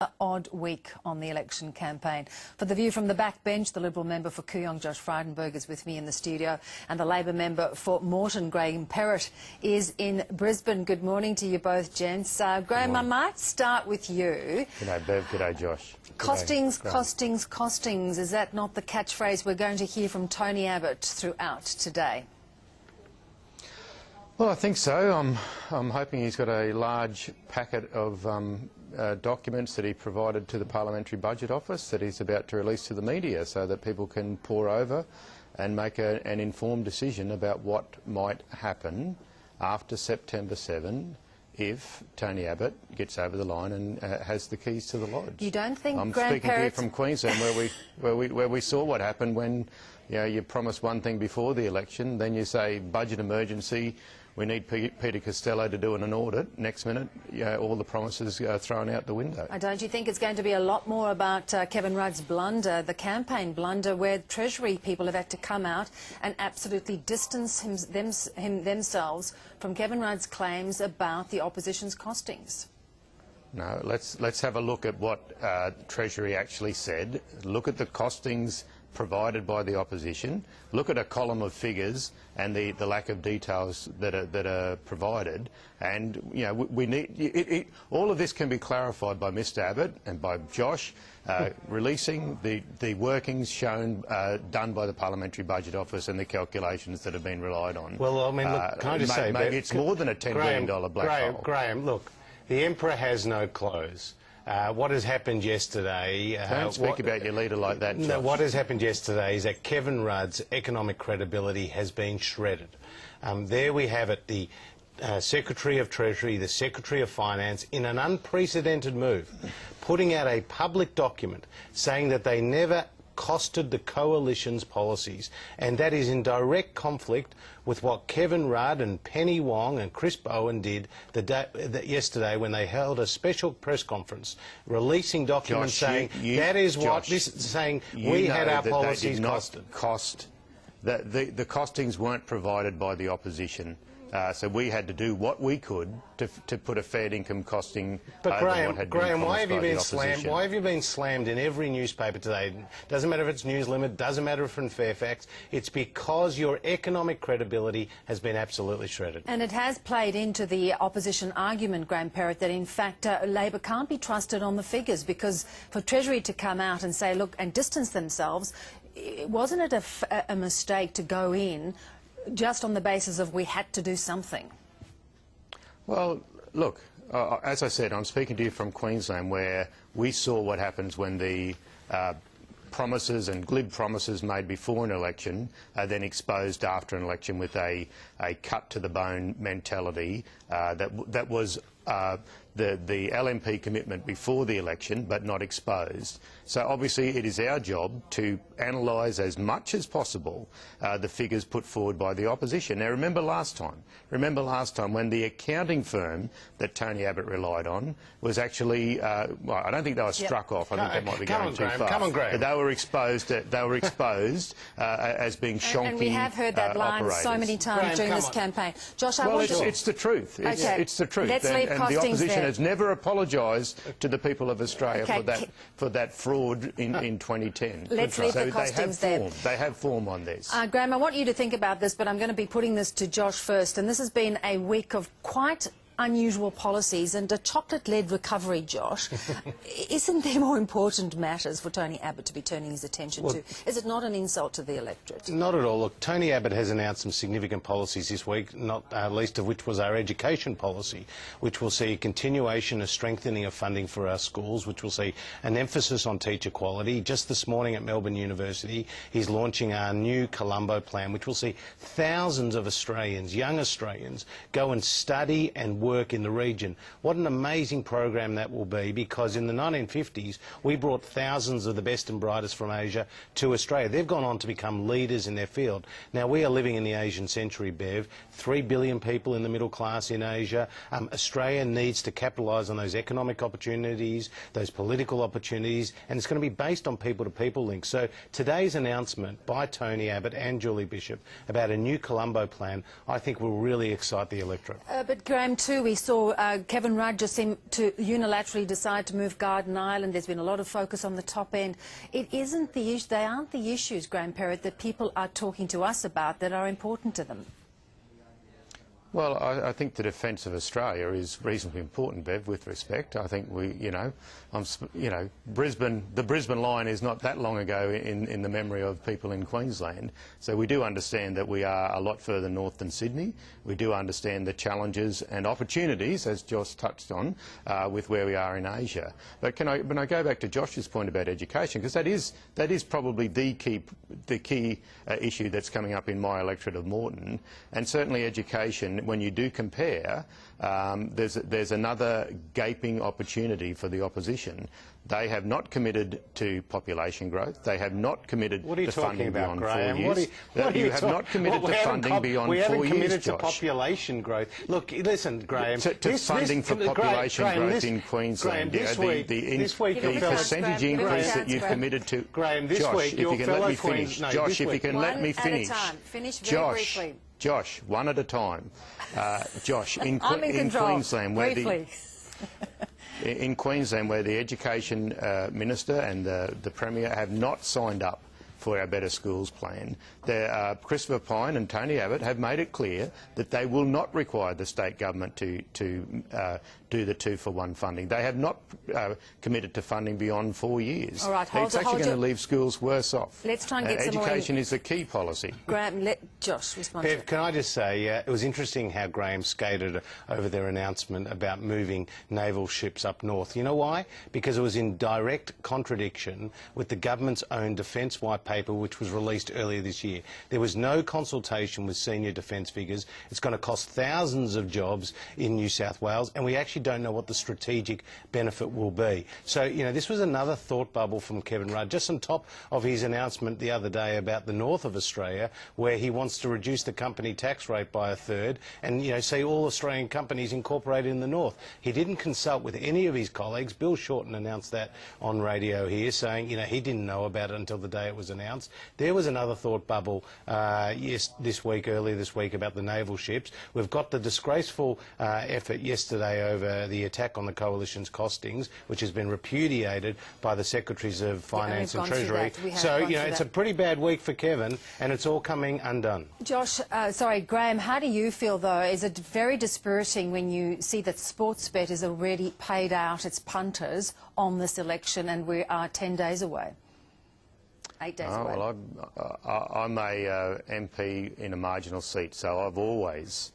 An odd week on the election campaign. For The View from the Backbench, the Liberal member for Kooyong, Josh Frydenberg, is with me in the studio, and the Labor member for Moreton, Graham Perrott, is in Brisbane. Good morning to you both, gents. Graham, I might start with you. G'day, Bev. G'day, Josh. Costings, costings, costings. Is that not the catchphrase we're going to hear from Tony Abbott throughout today? Well, I think so. I'm hoping he's got a large packet of documents that he provided to the Parliamentary Budget Office that he's about to release to the media so that people can pore over and make an informed decision about what might happen after September 7 if Tony Abbott gets over the line and has the keys to the lodge. You don't think I'm Graham speaking here from Queensland where we saw what happened when you promise one thing before the election, then you say budget emergency, we need Peter Costello to do an audit. Next minute, all the promises are thrown out the window. Don't you think it's going to be a lot more about Kevin Rudd's blunder, the campaign blunder, where Treasury people have had to come out and absolutely distance themselves from Kevin Rudd's claims about the opposition's costings? No, let's have a look at what Treasury actually said. Look at the costings provided by the opposition. Look at a column of figures and the lack of details that are provided. And we need all of this can be clarified by Mr. Abbott and by Josh, releasing the workings shown done by the Parliamentary Budget Office and the calculations that have been relied on. Well, I mean, look, can I just say, maybe it's more than a $10 billion black hole. Graham, look, the Emperor has no clothes. What has happened yesterday... Don't speak about your leader like that, Josh. No, what has happened yesterday is that Kevin Rudd's economic credibility has been shredded. There we have it, the Secretary of Treasury, the Secretary of Finance, in an unprecedented move, putting out a public document saying that they never costed the coalition's policies, and that is in direct conflict with what Kevin Rudd and Penny Wong and Chris Bowen did yesterday when they held a special press conference releasing documents saying that is what this is saying we had our policies costed. The costings weren't provided by the opposition. So we had to do what we could to put a fair income costing over what had been promised why have you by the been opposition. slammed? Why have you been slammed in every newspaper today? Doesn't matter if it's News Limit, doesn't matter if it's Fairfax. It's because your economic credibility has been absolutely shredded. And it has played into the opposition argument, Graham Perrott, that in fact Labor can't be trusted on the figures, because for Treasury to come out and say, look, and distance themselves, wasn't it a mistake to go in just on the basis of we had to do something? Well, look, as I said, I'm speaking to you from Queensland, where we saw what happens when the promises and glib promises made before an election are then exposed after an election with a cut-to-the-bone mentality that was the LNP commitment before the election but not exposed. So obviously it is our job to analyse as much as possible the figures put forward by the opposition. Now remember last time when the accounting firm that Tony Abbott relied on was actually, well, I don't think they were struck off, I think that might be going too far. Come on, Graham. But they were exposed as being shonky and we have heard that line operators. so many times during this campaign. Josh, I want to... it's the truth. It's the truth. Let's leave and the opposition has never apologised to the people of Australia for that fraud in 2010. Let's leave the costings there. They have form on this. Graham, I want you to think about this, but I'm going to be putting this to Josh first. And this has been a week of quite unusual policies and a chocolate-led recovery, Josh. Isn't there more important matters for Tony Abbott to be turning his attention to? Is it not an insult to the electorate? Not at all. Look, Tony Abbott has announced some significant policies this week, not least of which was our education policy, which will see a continuation, a strengthening of funding for our schools, which will see an emphasis on teacher quality. Just this morning at Melbourne University, he's launching our new Colombo plan, which will see thousands of Australians, young Australians, go and study and work in the region. What an amazing program that will be, because in the 1950s we brought thousands of the best and brightest from Asia to Australia. They've gone on to become leaders in their field. Now we are living in the Asian century, Bev. 3 billion people in the middle class in Asia. Australia needs to capitalise on those economic opportunities, those political opportunities, and it's going to be based on people-to-people links. So today's announcement by Tony Abbott and Julie Bishop about a new Colombo plan, I think will really excite the electorate. But Graham, too, too, we saw Kevin Rudd just seem to unilaterally decide to move Garden Island. There's been a lot of focus on the top end. It isn't the issue. They aren't the issues, Graham Perrott, that people are talking to us about that are important to them. Well, I think the defence of Australia is reasonably important, Bev, with respect. I think we, Brisbane, the Brisbane line is not that long ago in the memory of people in Queensland. So we do understand that we are a lot further north than Sydney. We do understand the challenges and opportunities, as Josh touched on, with where we are in Asia. But can I go back to Josh's point about education, because that is probably the key issue that's coming up in my electorate of Moreton, and certainly education. When you do compare, there's another gaping opportunity for the opposition. They have not committed to population growth. They have not committed to funding beyond 4 years. You have not committed to funding beyond 4 years, We haven't committed to Josh. population growth. Look, listen, Graham. To funding for population growth in Queensland. Graham, this week, the percentage increase that you've committed to. Graham, this Josh, week, if you can let me finish. Josh, if you can let me finish. One at a time. Finish very briefly. Josh, one at a time. Josh, in control. Queensland, where Briefly. in Queensland, where the Education Minister and the Premier have not signed up for our Better Schools plan, Christopher Pyne and Tony Abbott have made it clear that they will not require the state government to do the 2-for-1 funding. They have not committed to funding beyond 4 years. All right, it's actually going to leave schools worse off. Let's try and get some more. Education is the key policy. Graham, let Josh respond. Bev, can I just say, it was interesting how Graham skated over their announcement about moving naval ships up north. You know why? Because it was in direct contradiction with the government's own defence white paper, which was released earlier this year. There was no consultation with senior defence figures. It's going to cost thousands of jobs in New South Wales, and we actually don't know what the strategic benefit will be. So, this was another thought bubble from Kevin Rudd, just on top of his announcement the other day about the north of Australia, where he wants to reduce the company tax rate by 1/3 and, see all Australian companies incorporated in the north. He didn't consult with any of his colleagues. Bill Shorten announced that on radio here, saying, he didn't know about it until the day it was announced. There was another thought bubble earlier this week about the naval ships. We've got the disgraceful effort yesterday over the attack on the Coalition's costings, which has been repudiated by the Secretaries of Finance and Treasury. So, it's a pretty bad week for Kevin, and it's all coming undone. Josh, Graham, how do you feel, though? Is it very dispiriting when you see that Sportsbet has already paid out its punters on this election and we are 10 days away? 8 days away. Well, I'm a MP in a marginal seat, so I've always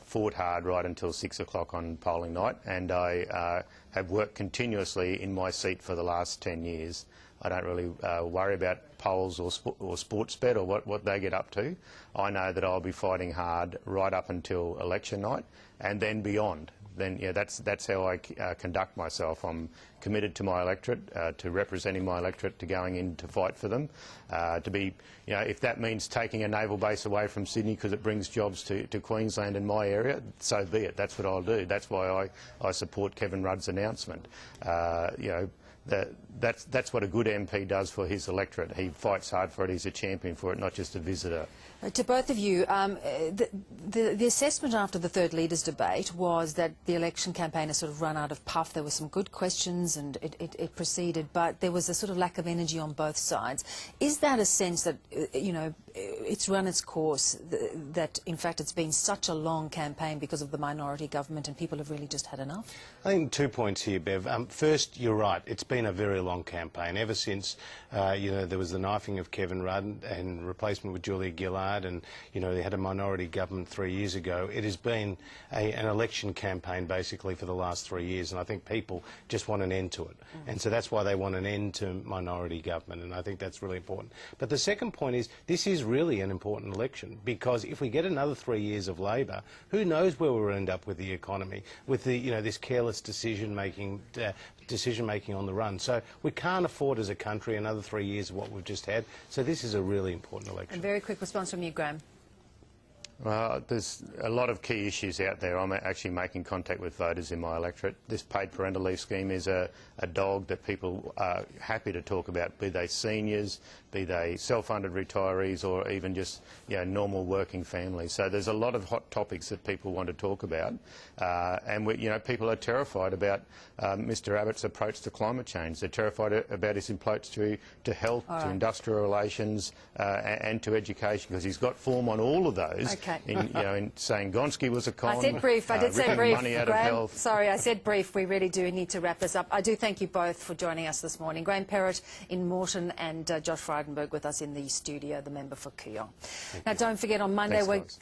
fought hard right until 6 o'clock on polling night, and I have worked continuously in my seat for the last 10 years. I don't really worry about polls or Sportsbet or what they get up to. I know that I'll be fighting hard right up until election night and then beyond. Then, that's how I conduct myself. I'm committed to my electorate, to representing my electorate, to going in to fight for them, to be, if that means taking a naval base away from Sydney because it brings jobs to Queensland and my area, so be it. That's what I'll do. That's why I support Kevin Rudd's announcement. That's what a good MP does for his electorate. He fights hard for it. He's a champion for it, not just a visitor. To both of you, the assessment after the third leaders debate was that the election campaign has sort of run out of puff. There were some good questions and it proceeded, but there was a sort of lack of energy on both sides. Is that a sense that, it's run its course, that in fact it's been such a long campaign because of the minority government and people have really just had enough? I think 2 points here, Bev. First, you're right. It's been a very long campaign. Ever since, there was the knifing of Kevin Rudd and replacement with Julia Gillard, and, they had a minority government 3 years ago. It has been an election campaign basically for the last 3 years, and I think people just want an end to it. And so that's why they want an end to minority government, and I think that's really important. But the second point is, this is really an important election, because if we get another 3 years of Labor, who knows where we'll end up with the economy, with the, this careless decision-making on the run. So we can't afford as a country another 3 years of what we've just had. So this is a really important election. A very quick response from you, Graham. There's a lot of key issues out there. I'm actually making contact with voters in my electorate. This paid parental leave scheme is a dog that people are happy to talk about, be they seniors, be they self-funded retirees, or even just normal working families. So there's a lot of hot topics that people want to talk about, and people are terrified about Mr Abbott's approach to climate change. They're terrified about his approach to health, to industrial relations, and to education, because he's got form on all of those. Okay. In saying Gonski was a con. I said brief. I did say ripping brief. money out of Graham, health. sorry, I said brief. We really do need to wrap this up. I do thank you both for joining us this morning. Graham Perrett in Moreton and Josh Frydenberg with us in the studio, the member for Kooyong. Now, don't forget on Monday Thanks, guys.